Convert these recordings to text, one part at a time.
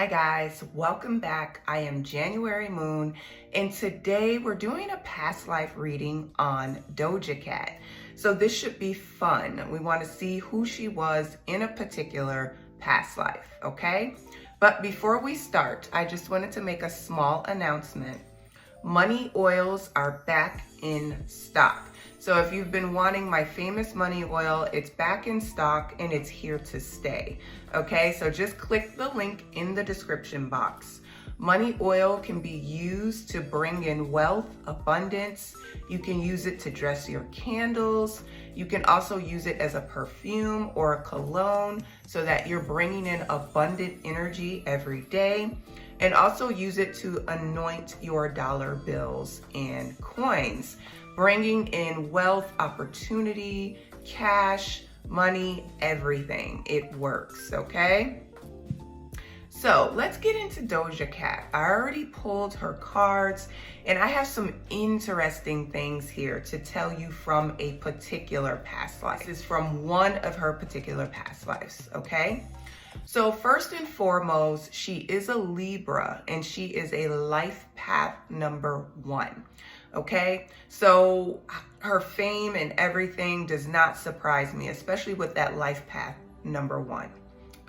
Hi guys, welcome back. I am January Moon, and today we're doing a past life reading on Doja Cat. So this should be fun. We want to see who she was in a particular past life, okay? But before we start, I just wanted to make a small announcement. Money oils are back in stock. So if you've been wanting my famous money oil, it's back in stock and it's here to stay. Okay, so just click the link in the description box. Money oil can be used to bring in wealth, abundance. You can use it to dress your candles. You can also use it as a perfume or a cologne so that you're bringing in abundant energy every day. And also use it to anoint your dollar bills and coins, bringing in wealth, opportunity, cash, money, everything. It works, okay? So let's get into Doja Cat. I already pulled her cards and I have some interesting things here to tell you from a particular past life. This is from one of her particular past lives, okay? So first and foremost, she is a Libra and she is a life path number 1. Okay, so her fame and everything does not surprise me, especially with that life path number 1.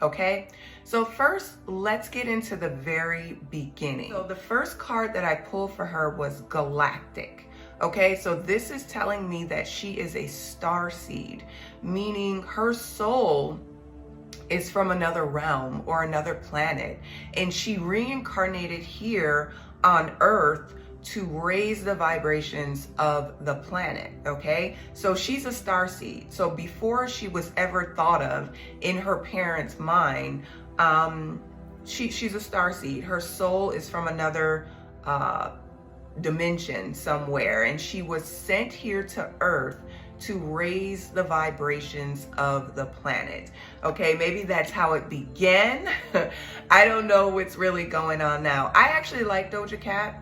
Okay, so first let's get into the very beginning. So the first card that I pulled for her was Galactic. Okay, so this is telling me that she is a star seed, meaning her soul is from another realm or another planet, and she reincarnated here on Earth to raise the vibrations of the planet. Okay, so she's a star seed. So before she was ever thought of in her parents' mind, she's a star seed. Her soul is from another dimension somewhere, and she was sent here to Earth to raise the vibrations of the planet. Okay, maybe that's how it began. I don't know what's really going on now. I actually like Doja Cat.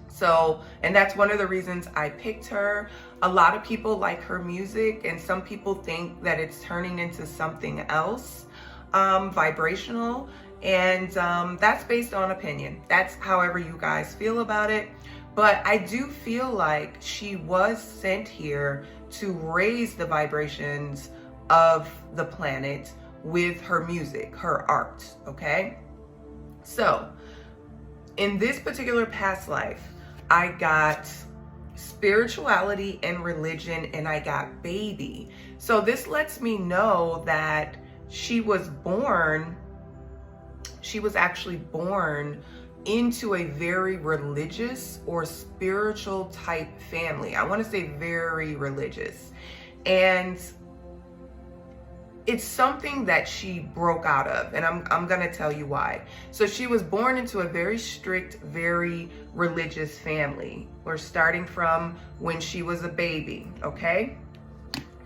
So, and that's one of the reasons I picked her. A lot of people like her music, and some people think that it's turning into something else, vibrational. And that's based on opinion. That's however you guys feel about it. But I do feel like she was sent here to raise the vibrations of the planet with her music, her art, okay? So, in this particular past life, I got spirituality and religion, and I got baby. So this lets me know that she was actually born into a very religious or spiritual type family. I want to say very religious. And it's something that she broke out of, and I'm going to tell you why. So she was born into a very strict, very religious family. We're starting from when she was a baby, okay?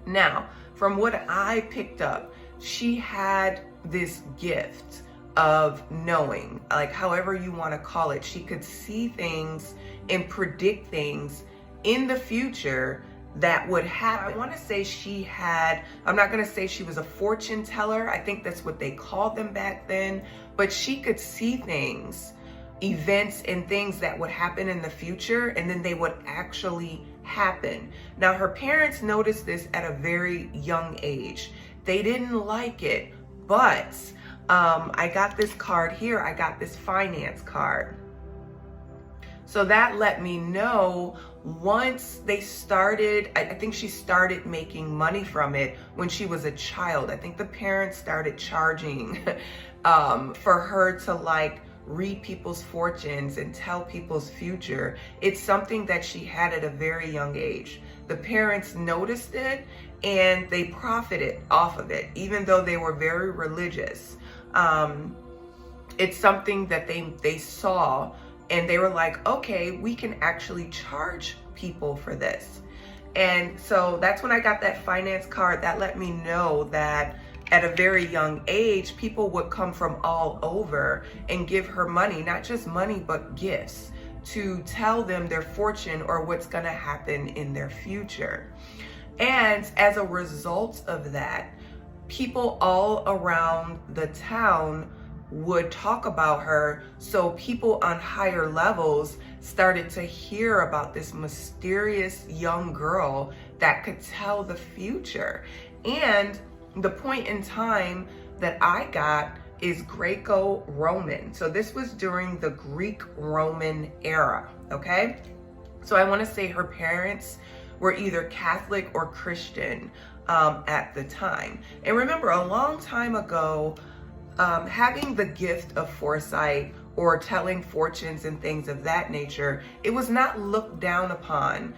Now, from what I picked up, she had this gift of knowing, like however you want to call it. She could see things and predict things in the future that would happen. I want to say she had, I'm not going to say she was a fortune teller. I think that's what they called them back then, but she could see things, events and things that would happen in the future, and then they would actually happen. Now, her parents noticed this at a very young age. They didn't like it, but I got this card here. I got this finance card. So that let me know once they started, I think she started making money from it when she was a child. I think the parents started charging for her to like read people's fortunes and tell people's future. It's something that she had at a very young age. The parents noticed it and they profited off of it, even though they were very religious. It's something that they saw, and they were like, okay, we can actually charge people for this. And so that's when I got that finance card. That let me know that at a very young age, people would come from all over and give her money, not just money, but gifts to tell them their fortune or what's going to happen in their future. And as a result of that, people all around the town would talk about her. So people on higher levels started to hear about this mysterious young girl that could tell the future. And the point in time that I got is Greco-Roman. So this was during the Greek-Roman era, okay? So I want to say her parents were either Catholic or Christian at the time. And remember, a long time ago, having the gift of foresight or telling fortunes and things of that nature, it was not looked down upon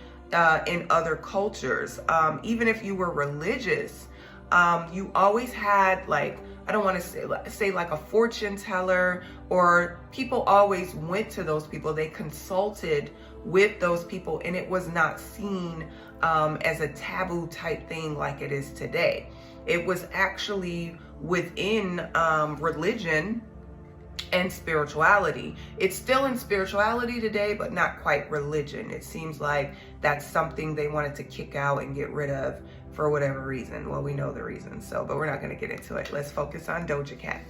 in other cultures. Even if you were religious, you always had, like, I don't want to say like a fortune teller, or people always went to those people. They consulted with those people, and it was not seen as a taboo type thing like it is today. It was actually within religion and spirituality. It's still in spirituality today, but not quite religion. It seems like that's something they wanted to kick out and get rid of for whatever reason. Well, we know the reason, but we're not going to get into it. Let's focus on Doja Cat.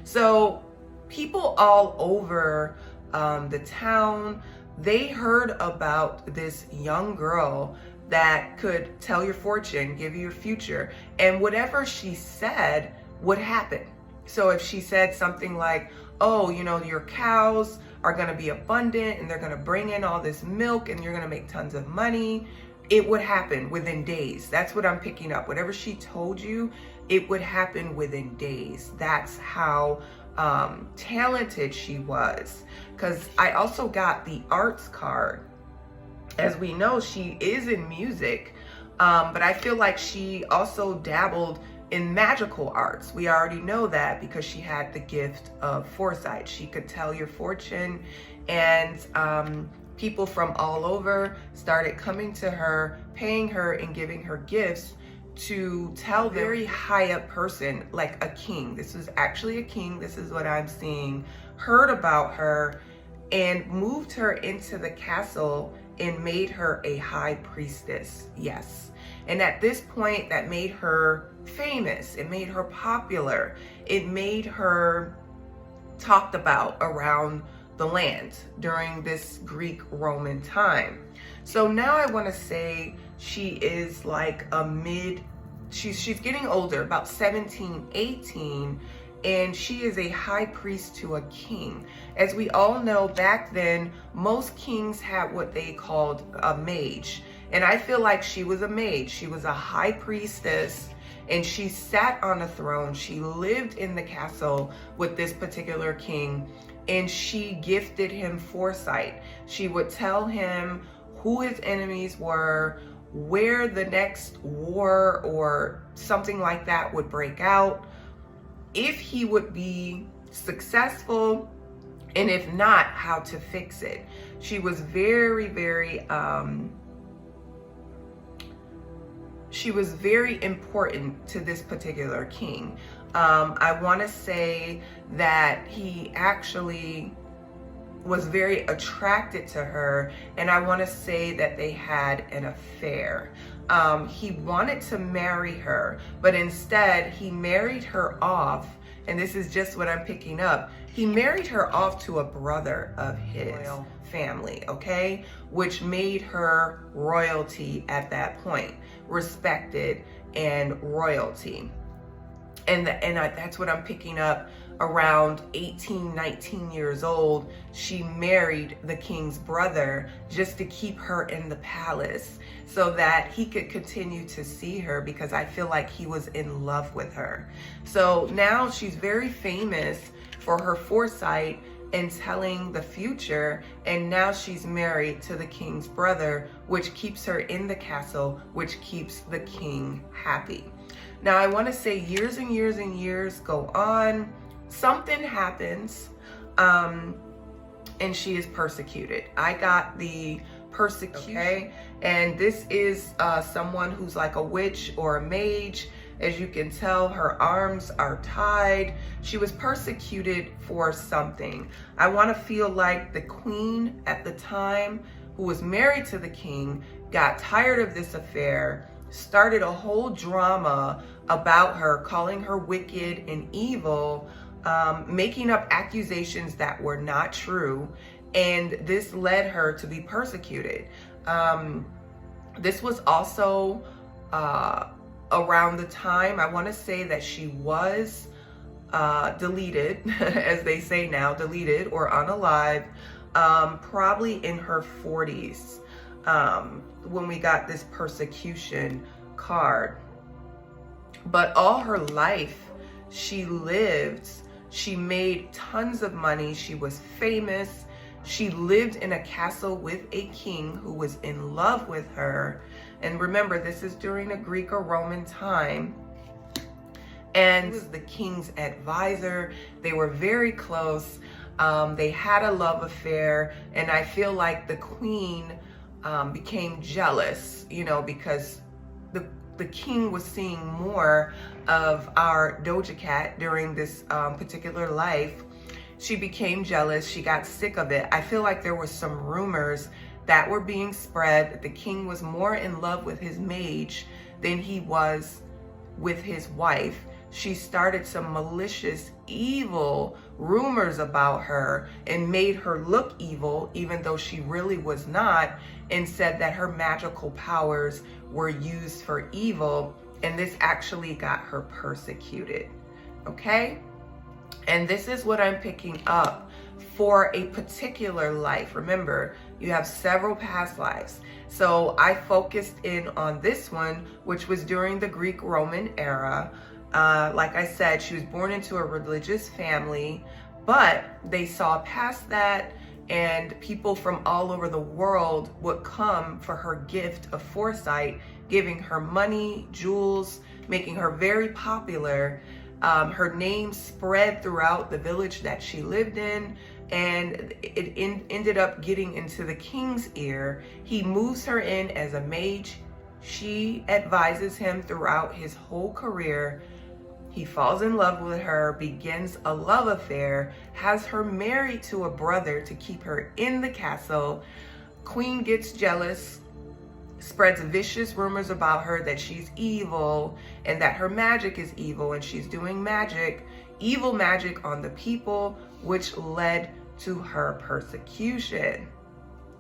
So people all over the town, they heard about this young girl that could tell your fortune, give you your future, and whatever she said would happen. So if she said something like, oh, you know, your cows are going to be abundant and they're going to bring in all this milk and you're going to make tons of money, it would happen within days. That's what I'm picking up. Whatever she told you, it would happen within days. That's how talented she was. Because I also got the arts card. As we know, she is in music, but I feel like she also dabbled in magical arts. We already know that because she had the gift of foresight. She could tell your fortune, and people from all over started coming to her, paying her and giving her gifts to tell them. Very high up person, like a king. This was actually a king. This is what I'm seeing. Heard about her and moved her into the castle and made her a high priestess. Yes. And at this point, that made her famous. It made her popular. It made her talked about around the land during this Greek-Roman time. So now I want to say she is like she's getting older, about 17, 18, and she is a high priest to a king. As we all know, back then, most kings had what they called a mage. And I feel like she was a mage. She was a high priestess, and she sat on a throne. She lived in the castle with this particular king, and she gifted him foresight. She would tell him who his enemies were, where the next war or something like that would break out, if he would be successful, and if not, how to fix it. She was very, very important to this particular king. I want to say that he actually was very attracted to her, and I want to say that they had an affair. He wanted to marry her, but instead he married her off, and this is just what I'm picking up. He married her off to a brother of his family, okay? Which made her royalty at that point, respected and royalty. And that's what I'm picking up. Around 18, 19 years old, she married the king's brother just to keep her in the palace so that he could continue to see her, because I feel like he was in love with her. So now she's very famous for her foresight and telling the future, and now she's married to the king's brother, which keeps her in the castle, which keeps the king happy. Now I want to say years and years and years go on. Something happens, and she is persecuted. I got the persecution, okay? And this is someone who's like a witch or a mage. As you can tell, her arms are tied. She was persecuted for something. I want to feel like the queen at the time, who was married to the king, got tired of this affair, started a whole drama about her, calling her wicked and evil, making up accusations that were not true, and this led her to be persecuted. This was also around the time, I want to say that she was deleted, as they say now, deleted or unalive, probably in her 40s, when we got this persecution card. But all her life, she lived, she made tons of money, she was famous, she lived in a castle with a king who was in love with her. And remember, this is during the Greek or Roman time. And she was the king's advisor. They were very close. They had a love affair. And I feel like the queen became jealous, you know, because the king was seeing more of our Doja Cat during this particular life. She became jealous. She got sick of it. I feel like there were some rumors that were being spread that the king was more in love with his mage than he was with his wife. She started some malicious, evil rumors about her and made her look evil, even though she really was not, and said that her magical powers were used for evil, and this actually got her persecuted. Okay? And this is what I'm picking up for a particular life. Remember, you have several past lives. So I focused in on this one, which was during the Greek-Roman era. Like I said, she was born into a religious family, but they saw past that, and people from all over the world would come for her gift of foresight, giving her money, jewels, making her very popular. Her name spread throughout the village that she lived in, and it ended up getting into the king's ear. He moves her in as a mage. She advises him throughout his whole career. He falls in love with her, begins a love affair, has her married to a brother to keep her in the castle. Queen gets jealous, spreads vicious rumors about her that she's evil and that her magic is evil, and she's doing magic, evil magic on the people, which led to her persecution.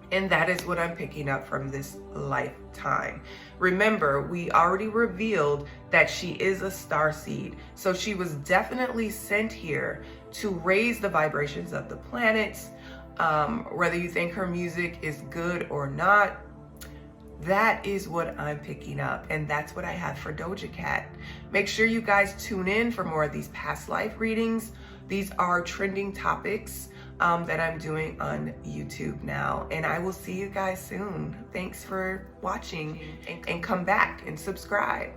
And that is what I'm picking up from this lifetime. Remember, we already revealed that she is a starseed. So she was definitely sent here to raise the vibrations of the planets. Whether you think her music is good or not, that is what I'm picking up. And that's what I have for Doja Cat. Make sure you guys tune in for more of these past life readings. These are trending topics that I'm doing on YouTube now. And I will see you guys soon. Thanks for watching, and come back and subscribe.